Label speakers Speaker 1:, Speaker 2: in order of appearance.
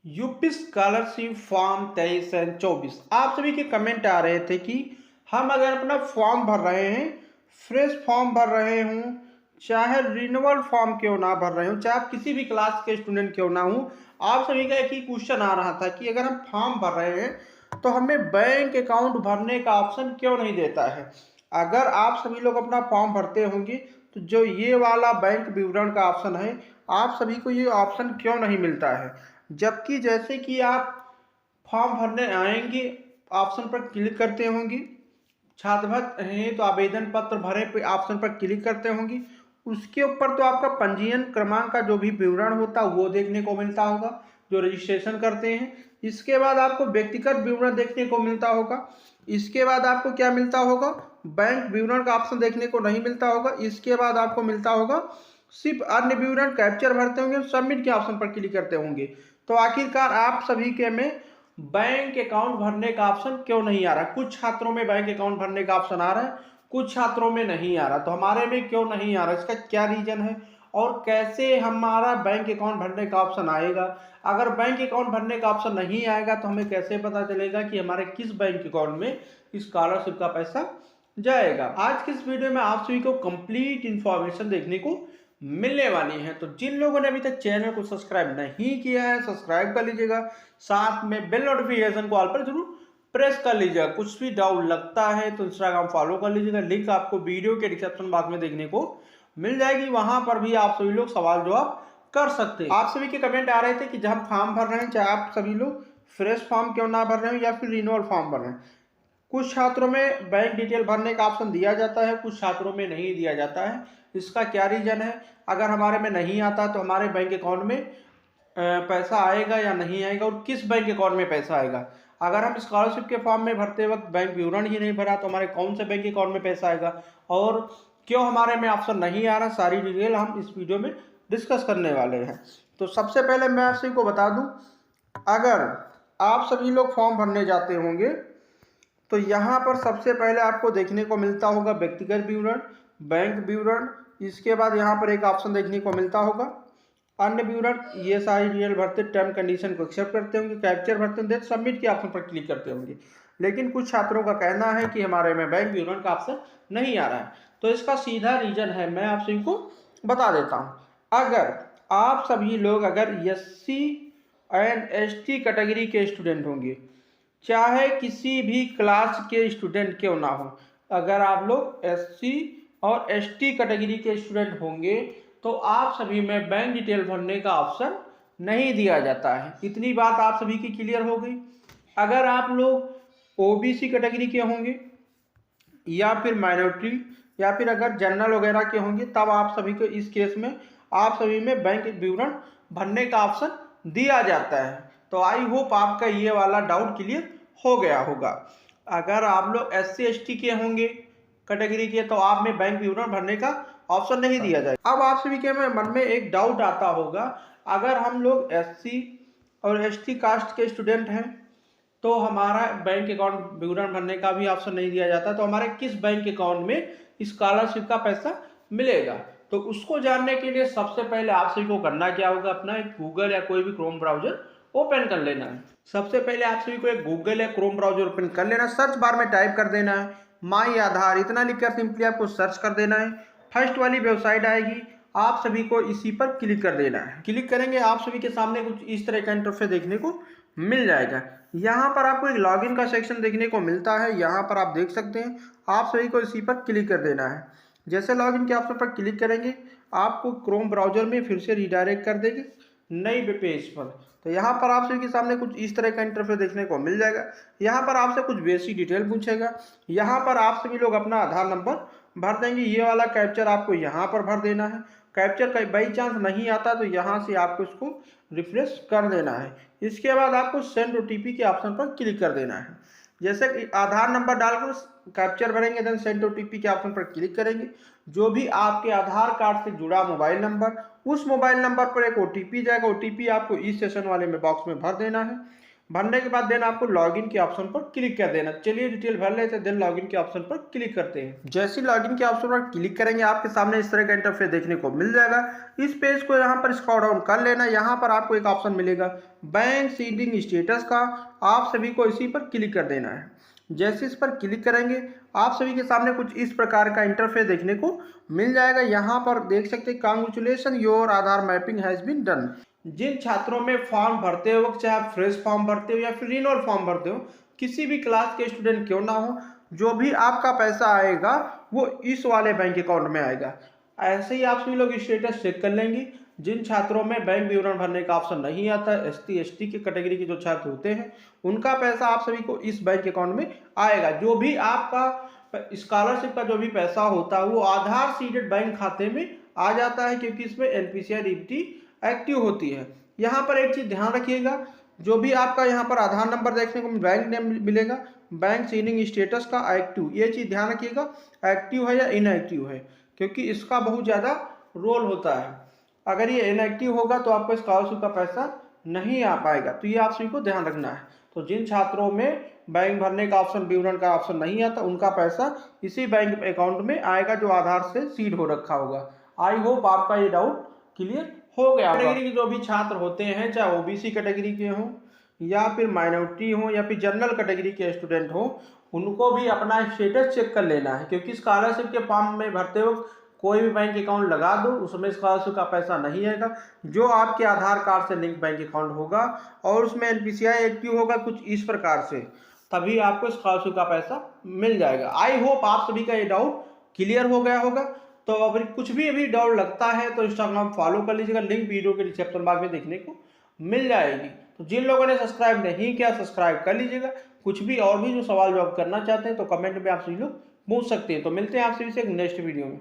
Speaker 1: UP scholarship form 23 and 24। आप सभी के कमेंट आ रहे थे कि हम अगर अपना फॉर्म भर रहे हैं, फ्रेश फॉर्म भर रहे हूँ, चाहे रिन्यूअल फॉर्म क्यों ना भर रहे हो, चाहे आप किसी भी क्लास के स्टूडेंट क्यों ना हो, आप सभी का एक ही क्वेश्चन आ रहा था कि अगर हम फॉर्म भर रहे हैं तो हमें बैंक अकाउंट भरने का ऑप्शन क्यों नहीं देता है। अगर आप सभी लोग अपना फॉर्म भरते होंगे तो जो ये वाला बैंक विवरण का ऑप्शन है, आप सभी को ये ऑप्शन क्यों नहीं मिलता है। जबकि जैसे कि आप फॉर्म भरने आएंगे, ऑप्शन पर क्लिक करते होंगे, छात्रवृत्ति है तो आवेदन पत्र भरे पे ऑप्शन पर क्लिक करते होंगे, उसके ऊपर तो आपका पंजीयन क्रमांक का जो भी विवरण होता है वो देखने को मिलता होगा, जो रजिस्ट्रेशन करते हैं। इसके बाद आपको व्यक्तिगत विवरण देखने को मिलता होगा। इसके बाद आपको क्या मिलता होगा, बैंक विवरण का ऑप्शन देखने को नहीं मिलता होगा। इसके बाद आपको मिलता होगा सिर्फ अन्य विवरण, कैप्चर भरते होंगे, सबमिट के ऑप्शन पर क्लिक करते होंगे। तो आखिरकार आप सभी के में बैंक अकाउंट भरने का ऑप्शन क्यों नहीं आ रहा। कुछ छात्रों में बैंक अकाउंट भरने का ऑप्शन आ रहा है, कुछ छात्रों में नहीं आ रहा। तो हमारे में क्यों नहीं आ रहा, इसका क्या रीजन है और कैसे हमारा बैंक अकाउंट भरने का ऑप्शन आएगा। अगर बैंक अकाउंट भरने का ऑप्शन नहीं आएगा तो हमें कैसे पता चलेगा कि हमारे किस बैंक अकाउंट में स्कॉलरशिप का पैसा जाएगा। आज के इस वीडियो में आप सभी को कंप्लीट इंफॉर्मेशन देखने को मिलने वाली है। तो जिन लोगों ने अभी तक चैनल को सब्सक्राइब नहीं किया है, सब्सक्राइब कर लीजिएगा, साथ में बेल नोटिफिकेशन को ऑल पर जरूर प्रेस कर लीजिएगा। कुछ भी डाउट लगता है तो इंस्टाग्राम फॉलो कर लीजिएगा, लिंक आपको वीडियो के डिस्क्रिप्शन बॉक्स में देखने को मिल जाएगी, वहां पर भी आप सभी लोग सवाल जवाब कर सकते हैं। आप सभी के कमेंट आ रहे थे कि जब हम फॉर्म भर रहे हैं, चाहे आप सभी लोग फ्रेश फॉर्म क्यों ना भर रहे हो या फिर रिन्यूअल फॉर्म भर रहे हैं। कुछ छात्रों में बैंक डिटेल भरने का ऑप्शन दिया जाता है, कुछ छात्रों में नहीं दिया जाता है। इसका क्या रीजन है। अगर हमारे में नहीं आता तो हमारे बैंक अकाउंट में पैसा आएगा या नहीं आएगा और किस बैंक अकाउंट में पैसा आएगा। अगर हम स्कॉलरशिप के फॉर्म में भरते वक्त बैंक विवरण ही नहीं भरा तो हमारे कौन से बैंक अकाउंट में पैसा आएगा और क्यों हमारे में ऑप्शन नहीं आ रहा, सारी डिटेल हम इस वीडियो में डिस्कस करने वाले हैं। तो सबसे पहले मैं आप सभी को बता दूं, अगर आप सभी लोग फॉर्म भरने जाते होंगे तो यहाँ पर सबसे पहले आपको देखने को मिलता होगा व्यक्तिगत विवरण, बैंक विवरण। इसके बाद यहाँ पर एक ऑप्शन देखने को मिलता होगा अन्य विवरण। ये सारी डिटेल भरते, टर्म कंडीशन को एक्सेप्ट करते होंगे, कैप्चर भरते होंगे, सबमिट के ऑप्शन पर क्लिक करते होंगे। लेकिन कुछ छात्रों का कहना है कि हमारे में बैंक विवरण का ऑप्शन नहीं आ रहा है। तो इसका सीधा रीजन है, मैं आप सभी को बता देता हूँ। अगर आप सभी लोग अगर SC एंड ST कैटेगरी के स्टूडेंट होंगे, चाहे किसी भी क्लास के स्टूडेंट क्यों ना हो, अगर आप लोग SC और ST कैटेगरी के स्टूडेंट होंगे तो आप सभी में बैंक डिटेल भरने का ऑप्शन नहीं दिया जाता है। इतनी बात आप सभी की क्लियर हो गई। अगर आप लोग OBC कैटेगरी के होंगे या फिर माइनॉरिटी या फिर अगर जनरल वगैरह के होंगे, तब आप सभी को इस केस में आप सभी में बैंक विवरण भरने का ऑप्शन दिया जाता है। तो आई होप आपका ये वाला डाउट क्लियर हो गया होगा। अगर आप लोग SC ST के होंगे कैटेगरी के तो आप में बैंक विवरण भरने का ऑप्शन नहीं दिया जाएगा। अब आप सभी के मन में एक डाउट आता होगा, अगर हम लोग SC और ST कास्ट के स्टूडेंट हैं तो हमारा बैंक अकाउंट विवरण भरने का भी ऑप्शन नहीं दिया जाता, तो हमारे किस बैंक अकाउंट में स्कॉलरशिप का पैसा मिलेगा। तो उसको जानने के लिए सबसे पहले आप सभी को करना क्या होगा, अपना एक गूगल या कोई भी क्रोम ब्राउजर ओपन कर लेना है। सबसे पहले आप सभी को एक गूगल या क्रोम ब्राउजर ओपन कर लेना, सर्च बार में टाइप कर देना है माई आधार, इतना लिखकर सिंपली आपको सर्च कर देना है। फर्स्ट वाली वेबसाइट आएगी, आप सभी को इसी पर क्लिक कर देना है। क्लिक करेंगे आप सभी के सामने कुछ इस तरह का इंटरफेस देखने को मिल जाएगा। यहाँ पर आपको एक लॉगिन का सेक्शन देखने को मिलता है, यहाँ पर आप देख सकते हैं। आप सभी को इसी पर क्लिक कर देना है। जैसे लॉगिन के ऑप्शन पर क्लिक करेंगे आपको क्रोम ब्राउजर में फिर से रिडायरेक्ट कर देंगे नई पेज पर। तो यहाँ पर आप सभी के सामने कुछ इस तरह का इंटरफेस देखने को मिल जाएगा। यहाँ पर आपसे कुछ बेसिक डिटेल पूछेगा, यहाँ पर आप सभी लोग अपना आधार नंबर भर देंगे। ये वाला कैप्चर आपको यहाँ पर भर देना है। कैप्चर का बाई चांस नहीं आता तो यहाँ से आपको इसको रिफ्रेश कर देना है। इसके बाद आपको सेंड OTP के ऑप्शन पर क्लिक कर देना है। जैसे कि आधार नंबर डालकर कैप्चर भरेंगे, देन सेंड OTP के ऑप्शन पर क्लिक करेंगे। जो भी आपके आधार कार्ड से जुड़ा मोबाइल नंबर, उस मोबाइल नंबर पर एक OTP जाएगा। OTP आपको इस सेशन वाले में बॉक्स में भर देना है। भरने के बाद देन आपको लॉगिन के ऑप्शन पर क्लिक कर देना। चलिए डिटेल भर लेते हैं, देन लॉगिन के ऑप्शन पर क्लिक करते हैं। जैसे ही लॉगिन के ऑप्शन पर क्लिक करेंगे आपके सामने इस तरह का इंटरफेस देखने को मिल जाएगा। इस पेज को यहाँ पर स्क्रॉल डाउन कर लेना। यहाँ पर आपको एक ऑप्शन मिलेगा बैंक सीडिंग स्टेटस का, आप सभी को इसी पर क्लिक कर देना है। जैसे इस पर क्लिक करेंगे आप सभी के सामने कुछ इस प्रकार का इंटरफेस देखने को मिल जाएगा। यहाँ पर देख सकते हैं congratulation your Aadhaar mapping has been done. जिन छात्रों में फॉर्म भरते वक्त चाहे आप फ्रेश फॉर्म भरते हो या फिर रिन्यूअल फॉर्म भरते हो, किसी भी क्लास के स्टूडेंट क्यों ना हो, जो भी आपका पैसा आएगा वो इस वाले बैंक अकाउंट में आएगा। ऐसे ही आप सभी लोग स्टेटस चेक कर लेंगे। जिन छात्रों में बैंक विवरण भरने का ऑप्शन नहीं आता, SC ST की कैटेगरी के जो छात्र होते हैं उनका पैसा आप सभी को इस बैंक अकाउंट में आएगा। जो भी आपका स्कॉलरशिप का जो भी पैसा होता है वो आधार सीडेड बैंक खाते में आ जाता है, क्योंकि इसमें NPCI DBT एक्टिव होती है। यहाँ पर एक चीज़ ध्यान रखिएगा, जो भी आपका यहाँ पर आधार नंबर देखने को बैंक नेम मिलेगा, बैंक सीडिंग स्टेटस का एक्टिव, ये चीज़ ध्यान रखिएगा एक्टिव है या इनएक्टिव है, क्योंकि इसका बहुत ज़्यादा रोल होता है। अगर ये इनएक्टिव होगा तो आपको स्कॉलरशिप का पैसा नहीं आ पाएगा, तो ये आप सभी को ध्यान रखना है। तो जिन छात्रों में बैंक भरने का ऑप्शन, विवरण का ऑप्शन नहीं आता, उनका पैसा इसी बैंक अकाउंट में आएगा जो आधार से सीड हो रखा होगा। आई होप आपका ये डाउट क्लियर हो गया। कैटेगरी के जो भी छात्र होते हैं, चाहे OBC कैटेगरी के हों या फिर माइनॉरिटी हो या फिर जनरल कैटेगरी के स्टूडेंट हो, उनको भी अपना स्टेटस चेक कर लेना है, क्योंकि स्कॉलरशिप के फॉर्म में भरते वक्त कोई भी बैंक अकाउंट लगा दो, उसमें स्कॉलरशिप का पैसा नहीं आएगा। जो आपके आधार कार्ड से लिंक बैंक अकाउंट होगा और उसमें NPCI एक्टिव होगा कुछ इस प्रकार से, तभी आपको स्कॉलरशिप का पैसा मिल जाएगा। आई होप आप सभी का ये डाउट क्लियर हो गया होगा। तो अगर कुछ भी अभी डाउट लगता है तो इंस्टाग्राम फॉलो कर लीजिएगा, लिंक वीडियो के डिस्क्रिप्शन बॉक्स में देखने को मिल जाएगी। तो जिन लोगों ने सब्सक्राइब नहीं किया सब्सक्राइब कर लीजिएगा। कुछ भी और भी जो सवाल जवाब करना चाहते हैं तो कमेंट में आप सभी लोग पूछ सकते हैं। तो मिलते हैं आप सभी से एक नेक्स्ट वीडियो में।